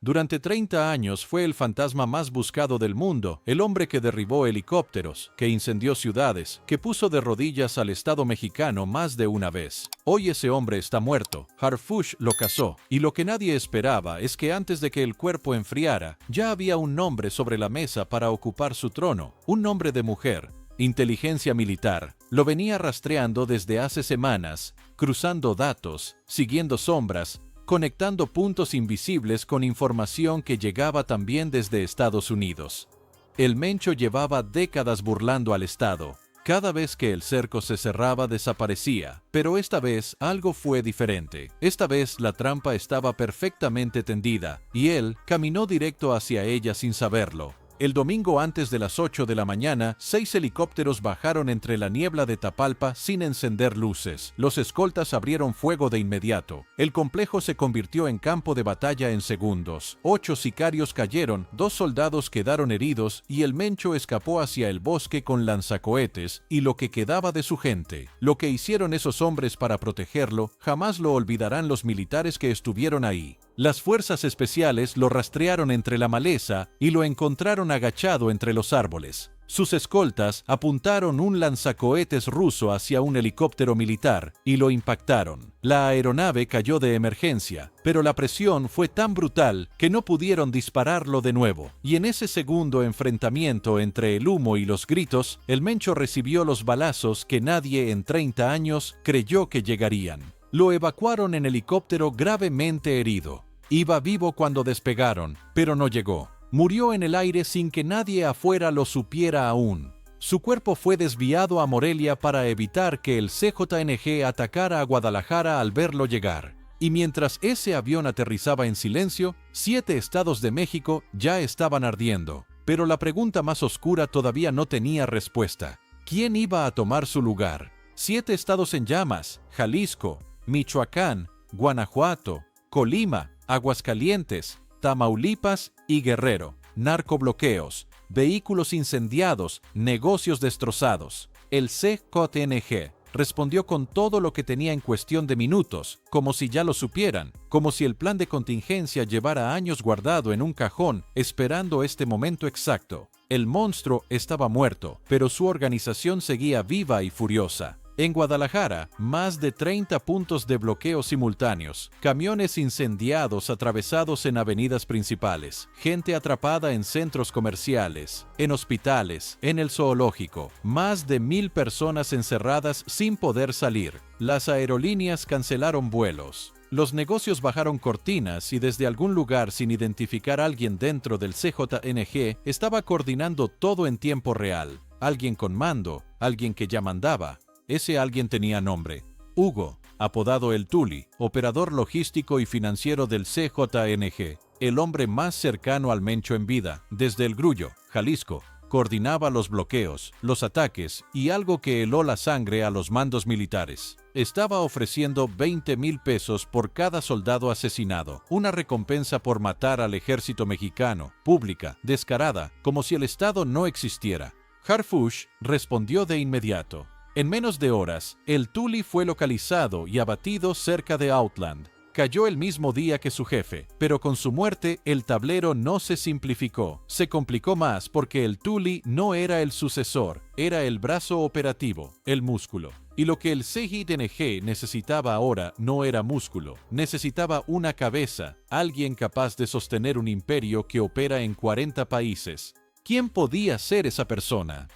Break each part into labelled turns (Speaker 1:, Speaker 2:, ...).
Speaker 1: Durante 30 años fue el fantasma más buscado del mundo, el hombre que derribó helicópteros, que incendió ciudades, que puso de rodillas al Estado mexicano más de una vez. Hoy ese hombre está muerto. Harfush lo cazó, y lo que nadie esperaba es que antes de que el cuerpo enfriara, ya había un nombre sobre la mesa para ocupar su trono, un nombre de mujer. Inteligencia militar. Lo venía rastreando desde hace semanas, cruzando datos, siguiendo sombras, conectando puntos invisibles con información que llegaba también desde Estados Unidos. El Mencho llevaba décadas burlando al Estado. Cada vez que el cerco se cerraba desaparecía, pero esta vez algo fue diferente. Esta vez la trampa estaba perfectamente tendida, y él caminó directo hacia ella sin saberlo. El domingo antes de las 8 de la mañana, 6 helicópteros bajaron entre la niebla de Tapalpa sin encender luces. Los escoltas abrieron fuego de inmediato. El complejo se convirtió en campo de batalla en segundos. 8 sicarios cayeron, 2 soldados quedaron heridos y el Mencho escapó hacia el bosque con lanzacohetes y lo que quedaba de su gente. Lo que hicieron esos hombres para protegerlo, jamás lo olvidarán los militares que estuvieron ahí. Las fuerzas especiales lo rastrearon entre la maleza y lo encontraron agachado entre los árboles. Sus escoltas apuntaron un lanzacohetes ruso hacia un helicóptero militar y lo impactaron. La aeronave cayó de emergencia, pero la presión fue tan brutal que no pudieron dispararlo de nuevo. Y en ese segundo enfrentamiento entre el humo y los gritos, el Mencho recibió los balazos que nadie en 30 años creyó que llegarían. Lo evacuaron en helicóptero gravemente herido. Iba vivo cuando despegaron, pero no llegó. Murió en el aire sin que nadie afuera lo supiera aún. Su cuerpo fue desviado a Morelia para evitar que el CJNG atacara a Guadalajara al verlo llegar. Y mientras ese avión aterrizaba en silencio, 7 estados de México ya estaban ardiendo. Pero la pregunta más oscura todavía no tenía respuesta. ¿Quién iba a tomar su lugar? 7 estados en llamas: Jalisco, Michoacán, Guanajuato, Colima, Aguascalientes, Tamaulipas y Guerrero. Narcobloqueos, vehículos incendiados, negocios destrozados. El CJNG respondió con todo lo que tenía en cuestión de minutos, como si ya lo supieran, como si el plan de contingencia llevara años guardado en un cajón, esperando este momento exacto. El monstruo estaba muerto, pero su organización seguía viva y furiosa. En Guadalajara, más de 30 puntos de bloqueo simultáneos, camiones incendiados atravesados en avenidas principales, gente atrapada en centros comerciales, en hospitales, en el zoológico, más de 1000 personas encerradas sin poder salir. Las aerolíneas cancelaron vuelos. Los negocios bajaron cortinas y desde algún lugar sin identificar a alguien dentro del CJNG estaba coordinando todo en tiempo real. Alguien con mando, alguien que ya mandaba. Ese alguien tenía nombre: Hugo, apodado el Tuli, operador logístico y financiero del CJNG, el hombre más cercano al Mencho en vida, desde El Grullo, Jalisco. Coordinaba los bloqueos, los ataques y algo que heló la sangre a los mandos militares. Estaba ofreciendo 20,000 pesos por cada soldado asesinado, una recompensa por matar al ejército mexicano, pública, descarada, como si el Estado no existiera. Harfush respondió de inmediato. En menos de horas, el Tuli fue localizado y abatido cerca de Outland. Cayó el mismo día que su jefe, pero con su muerte el tablero no se simplificó. Se complicó más porque el Tuli no era el sucesor, era el brazo operativo, el músculo. Y lo que el CJNG necesitaba ahora no era músculo, necesitaba una cabeza, alguien capaz de sostener un imperio que opera en 40 países. ¿Quién podía ser esa persona?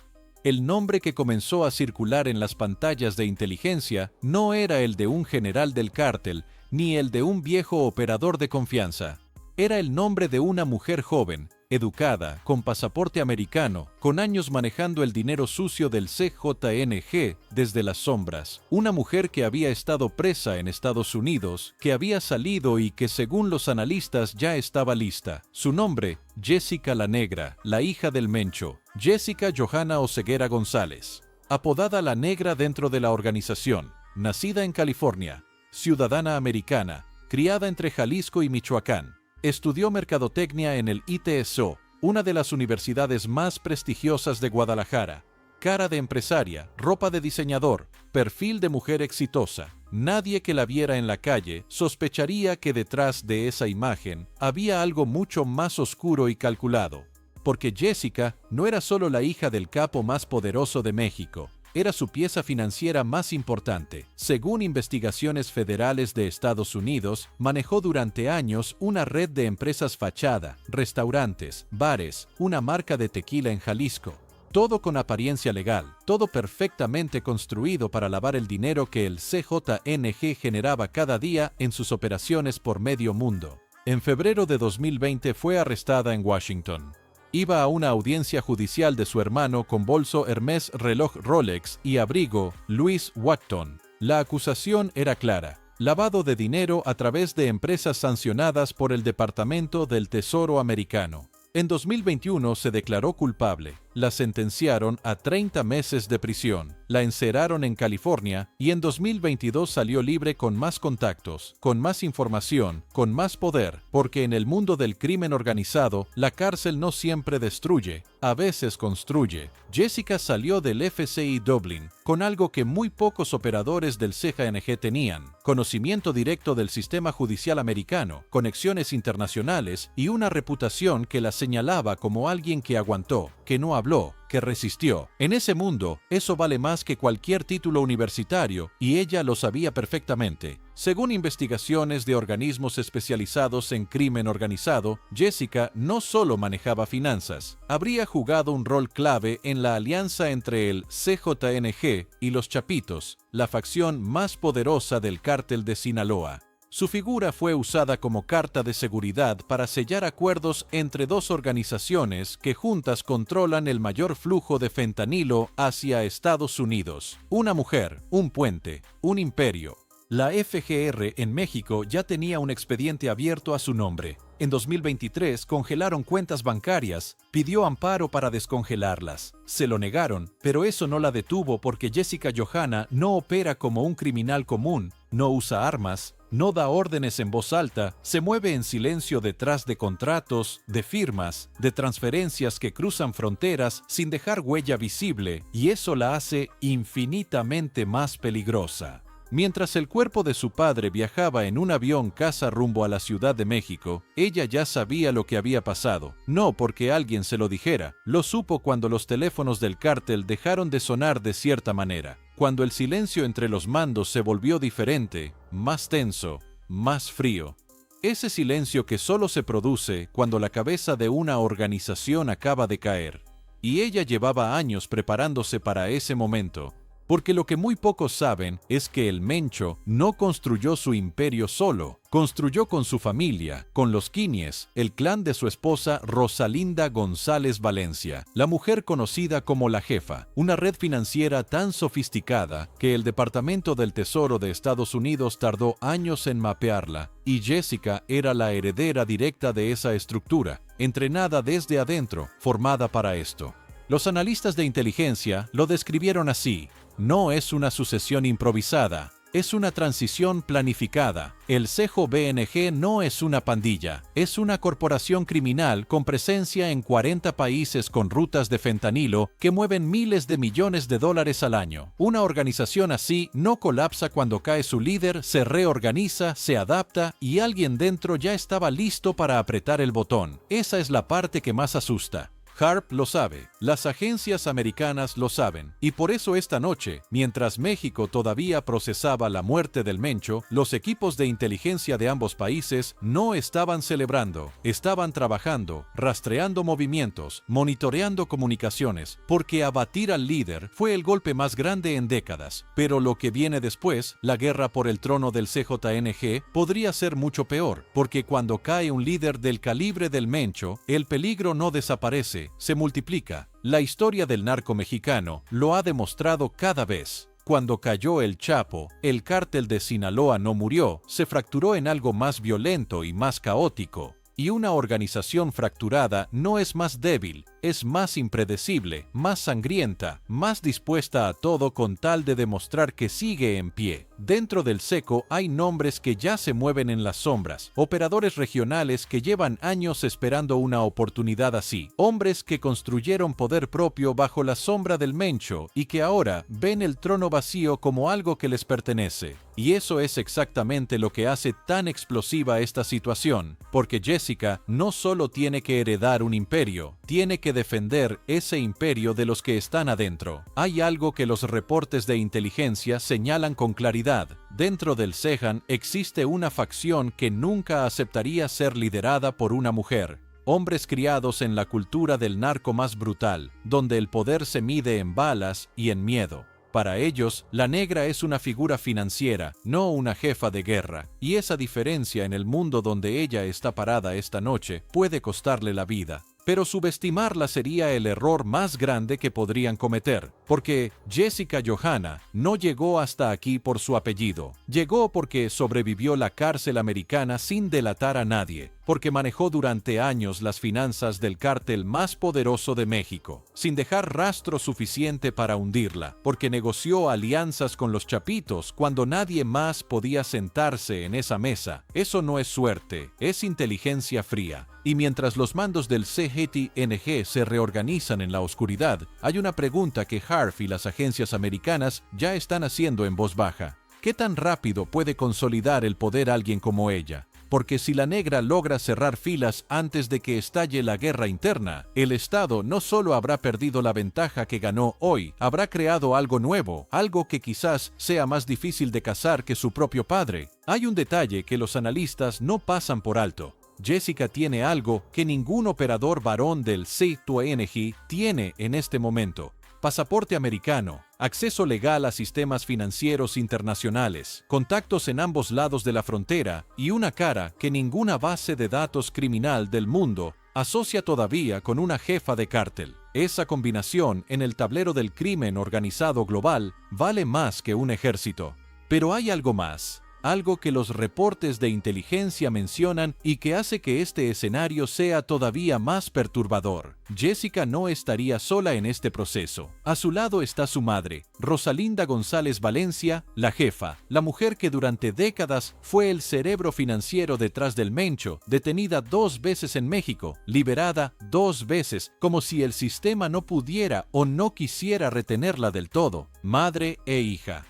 Speaker 1: El nombre que comenzó a circular en las pantallas de inteligencia no era el de un general del cártel, ni el de un viejo operador de confianza. Era el nombre de una mujer joven, educada, con pasaporte americano, con años manejando el dinero sucio del CJNG desde las sombras. Una mujer que había estado presa en Estados Unidos, que había salido y que según los analistas ya estaba lista. Su nombre: Jessica la Negra, la hija del Mencho. Jessica Johanna Oseguera González. Apodada La Negra dentro de la organización. Nacida en California. Ciudadana americana. Criada entre Jalisco y Michoacán. Estudió mercadotecnia en el ITSO, una de las universidades más prestigiosas de Guadalajara. cara de empresaria, ropa de diseñador, perfil de mujer exitosa. Nadie que la viera en la calle sospecharía que detrás de esa imagen había algo mucho más oscuro y calculado. Porque Jessica no era solo la hija del capo más poderoso de México, era su pieza financiera más importante. Según investigaciones federales de Estados Unidos, manejó durante años una red de empresas fachada, restaurantes, bares, una marca de tequila en Jalisco. Todo con apariencia legal, todo perfectamente construido para lavar el dinero que el CJNG generaba cada día en sus operaciones por medio mundo. En febrero de 2020 fue arrestada en Washington. Iba a una audiencia judicial de su hermano con bolso Hermès, reloj Rolex y abrigo Louis Vuitton. La acusación era clara: lavado de dinero a través de empresas sancionadas por el Departamento del Tesoro americano. En 2021 se declaró culpable. La sentenciaron a 30 meses de prisión, la encerraron en California y en 2022 salió libre con más contactos, con más información, con más poder, porque en el mundo del crimen organizado, la cárcel no siempre destruye, a veces construye. Jessica salió del FCI Dublin con algo que muy pocos operadores del CJNG tenían: conocimiento directo del sistema judicial americano, conexiones internacionales y una reputación que la señalaba como alguien que aguantó, que no habló, que resistió. En ese mundo, eso vale más que cualquier título universitario, y ella lo sabía perfectamente. Según investigaciones de organismos especializados en crimen organizado, Jessica no solo manejaba finanzas, habría jugado un rol clave en la alianza entre el CJNG y los Chapitos, la facción más poderosa del cártel de Sinaloa. Su figura fue usada como carta de seguridad para sellar acuerdos entre dos organizaciones que juntas controlan el mayor flujo de fentanilo hacia Estados Unidos. Una mujer, un puente, un imperio. La FGR en México ya tenía un expediente abierto a su nombre. En 2023 congelaron cuentas bancarias, pidió amparo para descongelarlas. Se lo negaron, pero eso no la detuvo porque Jessica Johanna no opera como un criminal común, no usa armas, no da órdenes en voz alta, se mueve en silencio detrás de contratos, de firmas, de transferencias que cruzan fronteras sin dejar huella visible, y eso la hace infinitamente más peligrosa. Mientras el cuerpo de su padre viajaba en un avión casa rumbo a la Ciudad de México, ella ya sabía lo que había pasado. No porque alguien se lo dijera, lo supo cuando los teléfonos del cártel dejaron de sonar de cierta manera, cuando el silencio entre los mandos se volvió diferente, más tenso, más frío. Ese silencio que solo se produce cuando la cabeza de una organización acaba de caer. Y ella llevaba años preparándose para ese momento. Porque lo que muy pocos saben es que el Mencho no construyó su imperio solo, construyó con su familia, con los Quíñez, el clan de su esposa Rosalinda González Valencia, la mujer conocida como la Jefa, una red financiera tan sofisticada que el Departamento del Tesoro de Estados Unidos tardó años en mapearla, y Jessica era la heredera directa de esa estructura, entrenada desde adentro, formada para esto. Los analistas de inteligencia lo describieron así: no es una sucesión improvisada, es una transición planificada. El CJNG no es una pandilla, es una corporación criminal con presencia en 40 países con rutas de fentanilo que mueven miles de millones de dólares al año. Una organización así no colapsa cuando cae su líder, se reorganiza, se adapta y alguien dentro ya estaba listo para apretar el botón. Esa es la parte que más asusta. Harp lo sabe, las agencias americanas lo saben, y por eso esta noche, mientras México todavía procesaba la muerte del Mencho, los equipos de inteligencia de ambos países no estaban celebrando, estaban trabajando, rastreando movimientos, monitoreando comunicaciones, porque abatir al líder fue el golpe más grande en décadas. Pero lo que viene después, la guerra por el trono del CJNG, podría ser mucho peor, porque cuando cae un líder del calibre del Mencho, el peligro no desaparece, se multiplica. La historia del narco mexicano lo ha demostrado cada vez. Cuando cayó el Chapo, el cártel de Sinaloa no murió, se fracturó en algo más violento y más caótico. Y una organización fracturada no es más débil, es más impredecible, más sangrienta, más dispuesta a todo con tal de demostrar que sigue en pie. Dentro del SECO hay nombres que ya se mueven en las sombras, operadores regionales que llevan años esperando una oportunidad así, hombres que construyeron poder propio bajo la sombra del Mencho y que ahora ven el trono vacío como algo que les pertenece. Y eso es exactamente lo que hace tan explosiva esta situación, porque Jessica no solo tiene que heredar un imperio, tiene que defender ese imperio de los que están adentro. Hay algo que los reportes de inteligencia señalan con claridad. Dentro del Sehan existe una facción que nunca aceptaría ser liderada por una mujer. Hombres criados en la cultura del narco más brutal, donde el poder se mide en balas y en miedo. Para ellos, la negra es una figura financiera, no una jefa de guerra, y esa diferencia en el mundo donde ella está parada esta noche puede costarle la vida. Pero subestimarla sería el error más grande que podrían cometer, porque Jessica Johanna no llegó hasta aquí por su apellido. Llegó porque sobrevivió la cárcel americana sin delatar a nadie, porque manejó durante años las finanzas del cártel más poderoso de México, sin dejar rastro suficiente para hundirla, porque negoció alianzas con los chapitos cuando nadie más podía sentarse en esa mesa. Eso no es suerte, es inteligencia fría. Y mientras los mandos del CGTNG se reorganizan en la oscuridad, hay una pregunta que Harf y las agencias americanas ya están haciendo en voz baja. ¿Qué tan rápido puede consolidar el poder alguien como ella? Porque si la negra logra cerrar filas antes de que estalle la guerra interna, el Estado no solo habrá perdido la ventaja que ganó hoy, habrá creado algo nuevo, algo que quizás sea más difícil de cazar que su propio padre. Hay un detalle que los analistas no pasan por alto. Jessica tiene algo que ningún operador varón del CTNG tiene en este momento. Pasaporte americano, acceso legal a sistemas financieros internacionales, contactos en ambos lados de la frontera y una cara que ninguna base de datos criminal del mundo asocia todavía con una jefa de cártel. Esa combinación en el tablero del crimen organizado global vale más que un ejército. Pero hay algo más. Algo que los reportes de inteligencia mencionan y que hace que este escenario sea todavía más perturbador. Jessica no estaría sola en este proceso. A su lado está su madre, Rosalinda González Valencia, la jefa, la mujer que durante décadas fue el cerebro financiero detrás del Mencho, detenida 2 veces en México, liberada 2 veces, como si el sistema no pudiera o no quisiera retenerla del todo. Madre e hija.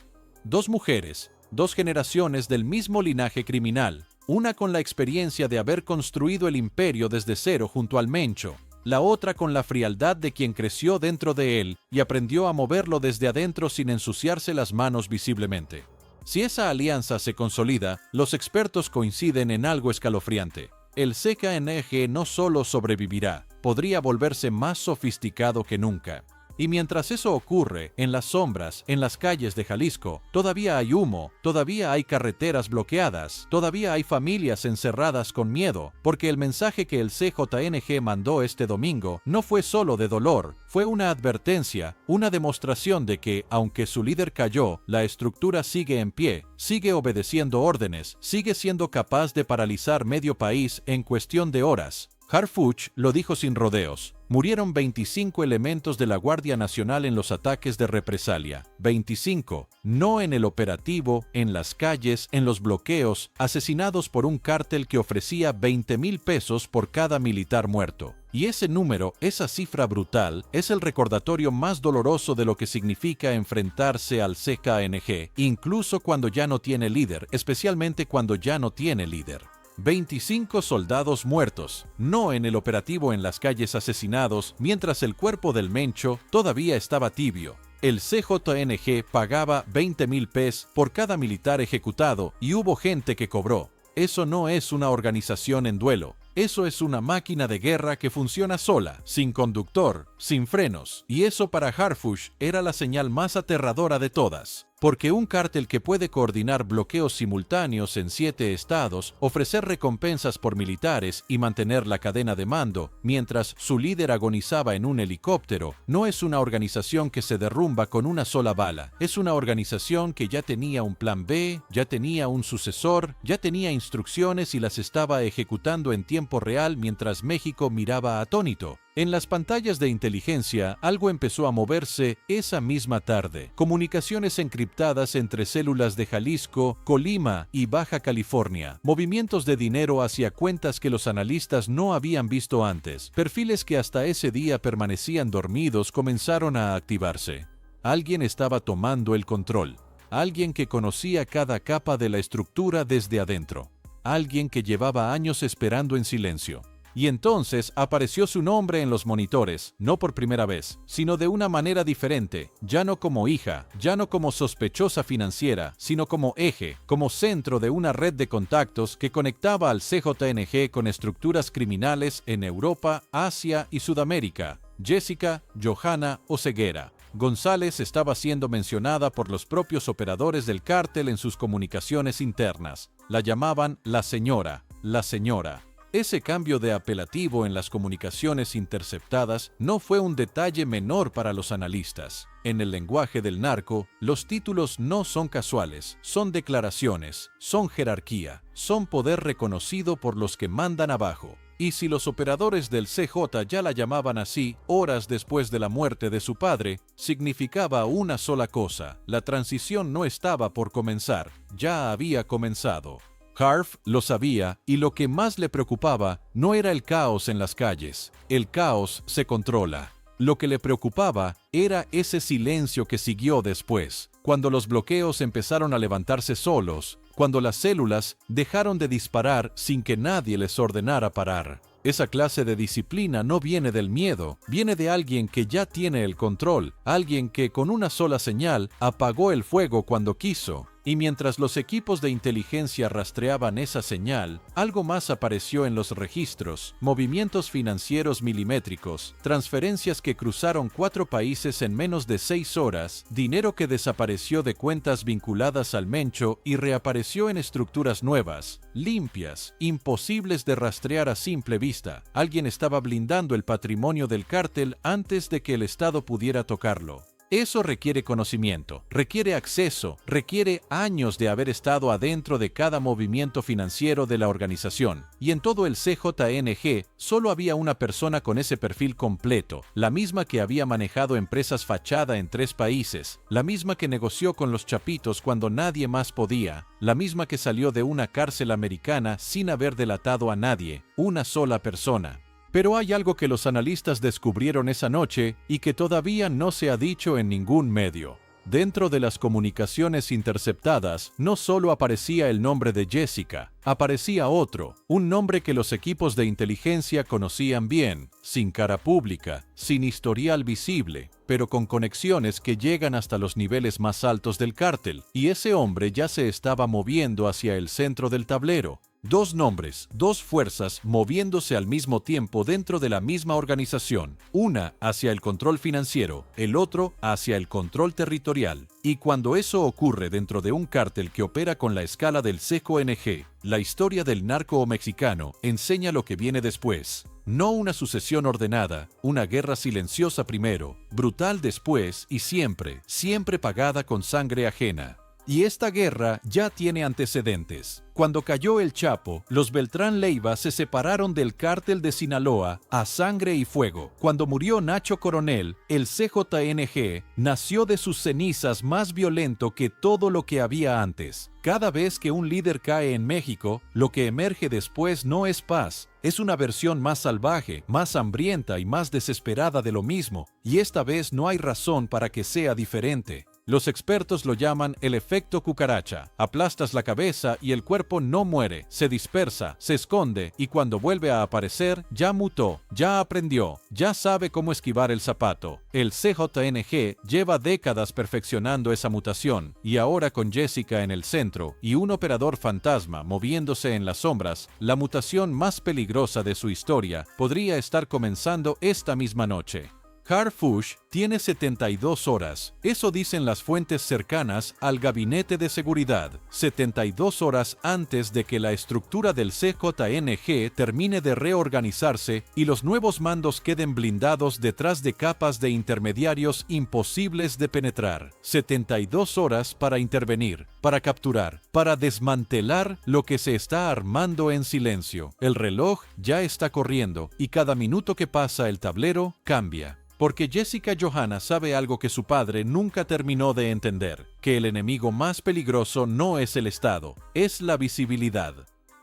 Speaker 1: 2 mujeres. 2 generaciones del mismo linaje criminal, una con la experiencia de haber construido el imperio desde cero junto al Mencho, la otra con la frialdad de quien creció dentro de él y aprendió a moverlo desde adentro sin ensuciarse las manos visiblemente. Si esa alianza se consolida, los expertos coinciden en algo escalofriante. El CKNG no solo sobrevivirá, podría volverse más sofisticado que nunca. Y mientras eso ocurre, en las sombras, en las calles de Jalisco, todavía hay humo, todavía hay carreteras bloqueadas, todavía hay familias encerradas con miedo, porque el mensaje que el CJNG mandó este domingo no fue solo de dolor, fue una advertencia, una demostración de que, aunque su líder cayó, la estructura sigue en pie, sigue obedeciendo órdenes, sigue siendo capaz de paralizar medio país en cuestión de horas. Harfuch lo dijo sin rodeos. Murieron 25 elementos de la Guardia Nacional en los ataques de represalia. 25, no en el operativo, en las calles, en los bloqueos, asesinados por un cártel que ofrecía 20,000 pesos por cada militar muerto. Y ese número, esa cifra brutal, es el recordatorio más doloroso de lo que significa enfrentarse al CKNG, incluso cuando ya no tiene líder, especialmente cuando ya no tiene líder. 25 soldados muertos, no en el operativo en las calles asesinados, mientras el cuerpo del Mencho todavía estaba tibio. El CJNG pagaba 20,000 pesos por cada militar ejecutado y hubo gente que cobró. Eso no es una organización en duelo. Eso es una máquina de guerra que funciona sola, sin conductor, sin frenos. Y eso para Harfuch era la señal más aterradora de todas. Porque un cártel que puede coordinar bloqueos simultáneos en 7 estados, ofrecer recompensas por militares y mantener la cadena de mando, mientras su líder agonizaba en un helicóptero, no es una organización que se derrumba con una sola bala. Es una organización que ya tenía un plan B, ya tenía un sucesor, ya tenía instrucciones y las estaba ejecutando en tiempo real mientras México miraba atónito. En las pantallas de inteligencia, algo empezó a moverse esa misma tarde. Comunicaciones encriptadas entre células de Jalisco, Colima y Baja California. Movimientos de dinero hacia cuentas que los analistas no habían visto antes. Perfiles que hasta ese día permanecían dormidos comenzaron a activarse. Alguien estaba tomando el control. Alguien que conocía cada capa de la estructura desde adentro. Alguien que llevaba años esperando en silencio. Y entonces apareció su nombre en los monitores, no por primera vez, sino de una manera diferente, ya no como hija, ya no como sospechosa financiera, sino como eje, como centro de una red de contactos que conectaba al CJNG con estructuras criminales en Europa, Asia y Sudamérica. Jessica Johanna Oseguera González estaba siendo mencionada por los propios operadores del cártel en sus comunicaciones internas. La llamaban la señora, la señora. Ese cambio de apelativo en las comunicaciones interceptadas no fue un detalle menor para los analistas. En el lenguaje del narco, los títulos no son casuales, son declaraciones, son jerarquía, son poder reconocido por los que mandan abajo. Y si los operadores del CJ ya la llamaban así, horas después de la muerte de su padre, significaba una sola cosa: la transición no estaba por comenzar, ya había comenzado. Harf lo sabía, y lo que más le preocupaba no era el caos en las calles. El caos se controla. Lo que le preocupaba era ese silencio que siguió después, cuando los bloqueos empezaron a levantarse solos, cuando las células dejaron de disparar sin que nadie les ordenara parar. Esa clase de disciplina no viene del miedo, viene de alguien que ya tiene el control, alguien que con una sola señal apagó el fuego cuando quiso. Y mientras los equipos de inteligencia rastreaban esa señal, algo más apareció en los registros: movimientos financieros milimétricos, transferencias que cruzaron 4 países en menos de 6 horas, dinero que desapareció de cuentas vinculadas al Mencho y reapareció en estructuras nuevas, limpias, imposibles de rastrear a simple vista. Alguien estaba blindando el patrimonio del cártel antes de que el Estado pudiera tocarlo. Eso requiere conocimiento, requiere acceso, requiere años de haber estado adentro de cada movimiento financiero de la organización. Y en todo el CJNG solo había una persona con ese perfil completo, la misma que había manejado empresas fachada en 3 países, la misma que negoció con los chapitos cuando nadie más podía, la misma que salió de una cárcel americana sin haber delatado a nadie, una sola persona. Pero hay algo que los analistas descubrieron esa noche y que todavía no se ha dicho en ningún medio. Dentro de las comunicaciones interceptadas, no solo aparecía el nombre de Jessica, aparecía otro, un nombre que los equipos de inteligencia conocían bien, sin cara pública, sin historial visible, pero con conexiones que llegan hasta los niveles más altos del cártel, y ese hombre ya se estaba moviendo hacia el centro del tablero. 2 nombres, 2 fuerzas moviéndose al mismo tiempo dentro de la misma organización, una hacia el control financiero, el otro hacia el control territorial. Y cuando eso ocurre dentro de un cártel que opera con la escala del CJNG, la historia del narco mexicano enseña lo que viene después. No una sucesión ordenada, una guerra silenciosa primero, brutal después y siempre, siempre pagada con sangre ajena. Y esta guerra ya tiene antecedentes. Cuando cayó el Chapo, los Beltrán Leiva se separaron del cártel de Sinaloa a sangre y fuego. Cuando murió Nacho Coronel, el CJNG nació de sus cenizas más violento que todo lo que había antes. Cada vez que un líder cae en México, lo que emerge después no es paz. Es una versión más salvaje, más hambrienta y más desesperada de lo mismo. Y esta vez no hay razón para que sea diferente. Los expertos lo llaman el efecto cucaracha. Aplastas la cabeza y el cuerpo no muere, se dispersa, se esconde y cuando vuelve a aparecer, ya mutó, ya aprendió, ya sabe cómo esquivar el zapato. El CJNG lleva décadas perfeccionando esa mutación y ahora con Jessica en el centro y un operador fantasma moviéndose en las sombras, la mutación más peligrosa de su historia podría estar comenzando esta misma noche. Harfuch tiene 72 horas. Eso dicen las fuentes cercanas al gabinete de seguridad. 72 horas antes de que la estructura del CJNG termine de reorganizarse y los nuevos mandos queden blindados detrás de capas de intermediarios imposibles de penetrar. 72 horas para intervenir, para capturar, para desmantelar lo que se está armando en silencio. El reloj ya está corriendo y cada minuto que pasa el tablero cambia. Porque Jessica Johanna sabe algo que su padre nunca terminó de entender, que el enemigo más peligroso no es el Estado, es la visibilidad.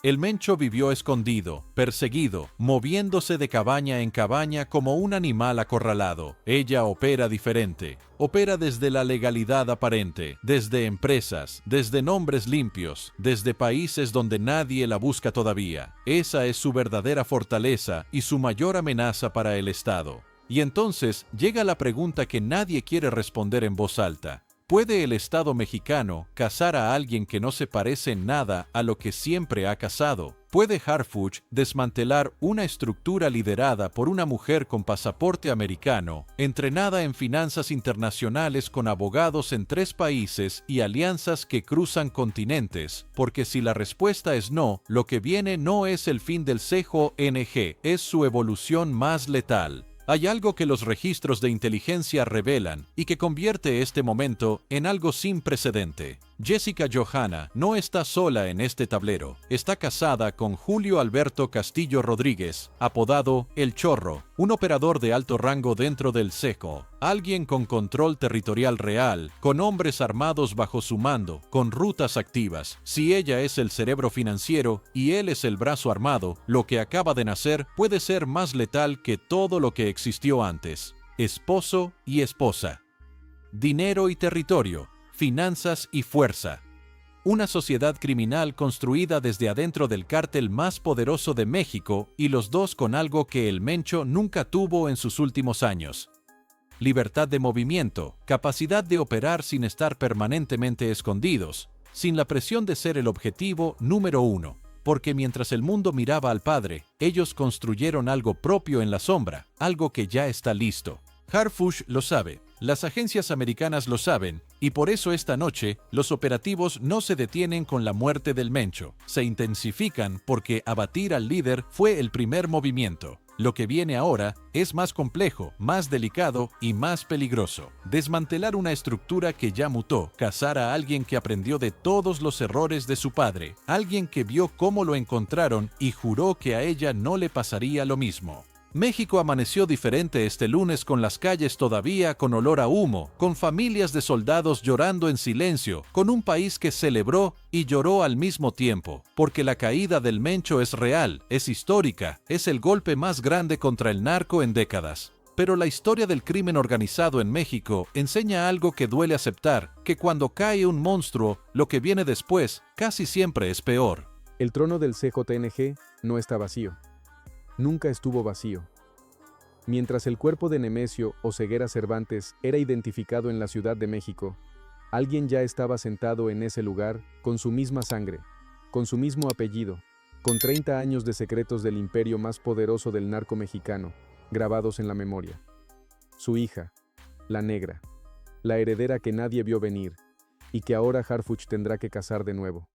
Speaker 1: El Mencho vivió escondido, perseguido, moviéndose de cabaña en cabaña como un animal acorralado. Ella opera diferente. Opera desde la legalidad aparente, desde empresas, desde nombres limpios, desde países donde nadie la busca todavía. Esa es su verdadera fortaleza y su mayor amenaza para el Estado. Y entonces llega la pregunta que nadie quiere responder en voz alta. ¿Puede el Estado mexicano cazar a alguien que no se parece en nada a lo que siempre ha cazado? ¿Puede Harfuch desmantelar una estructura liderada por una mujer con pasaporte americano, entrenada en finanzas internacionales con abogados en 3 países y alianzas que cruzan continentes? Porque si la respuesta es no, lo que viene no es el fin del CJNG, es su evolución más letal. Hay algo que los registros de inteligencia revelan y que convierte este momento en algo sin precedente. Jessica Johanna no está sola en este tablero. Está casada con Julio Alberto Castillo Rodríguez, apodado El Chorro, un operador de alto rango dentro del CECO, alguien con control territorial real, con hombres armados bajo su mando, con rutas activas. Si ella es el cerebro financiero y él es el brazo armado, lo que acaba de nacer puede ser más letal que todo lo que existió antes. Esposo y esposa. Dinero y territorio. Finanzas y fuerza. Una sociedad criminal construida desde adentro del cártel más poderoso de México y los dos con algo que el Mencho nunca tuvo en sus últimos años. Libertad de movimiento, capacidad de operar sin estar permanentemente escondidos, sin la presión de ser el objetivo número 1. Porque mientras el mundo miraba al padre, ellos construyeron algo propio en la sombra, algo que ya está listo. Harfuch lo sabe. Las agencias americanas lo saben, y por eso esta noche los operativos no se detienen con la muerte del Mencho. Se intensifican porque abatir al líder fue el primer movimiento. Lo que viene ahora es más complejo, más delicado y más peligroso. Desmantelar una estructura que ya mutó, cazar a alguien que aprendió de todos los errores de su padre, alguien que vio cómo lo encontraron y juró que a ella no le pasaría lo mismo. México amaneció diferente este lunes con las calles todavía con olor a humo, con familias de soldados llorando en silencio, con un país que celebró y lloró al mismo tiempo, porque la caída del Mencho es real, es histórica, es el golpe más grande contra el narco en décadas. Pero la historia del crimen organizado en México enseña algo que duele aceptar, que cuando cae un monstruo, lo que viene después casi siempre es peor.
Speaker 2: El trono del CJNG no está vacío. Nunca estuvo vacío. Mientras el cuerpo de Nemesio Oseguera Cervantes era identificado en la Ciudad de México, alguien ya estaba sentado en ese lugar con su misma sangre, con su mismo apellido, con 30 años de secretos del imperio más poderoso del narco mexicano, grabados en la memoria. Su hija, la negra, la heredera que nadie vio venir, y que ahora Harfuch tendrá que cazar de nuevo.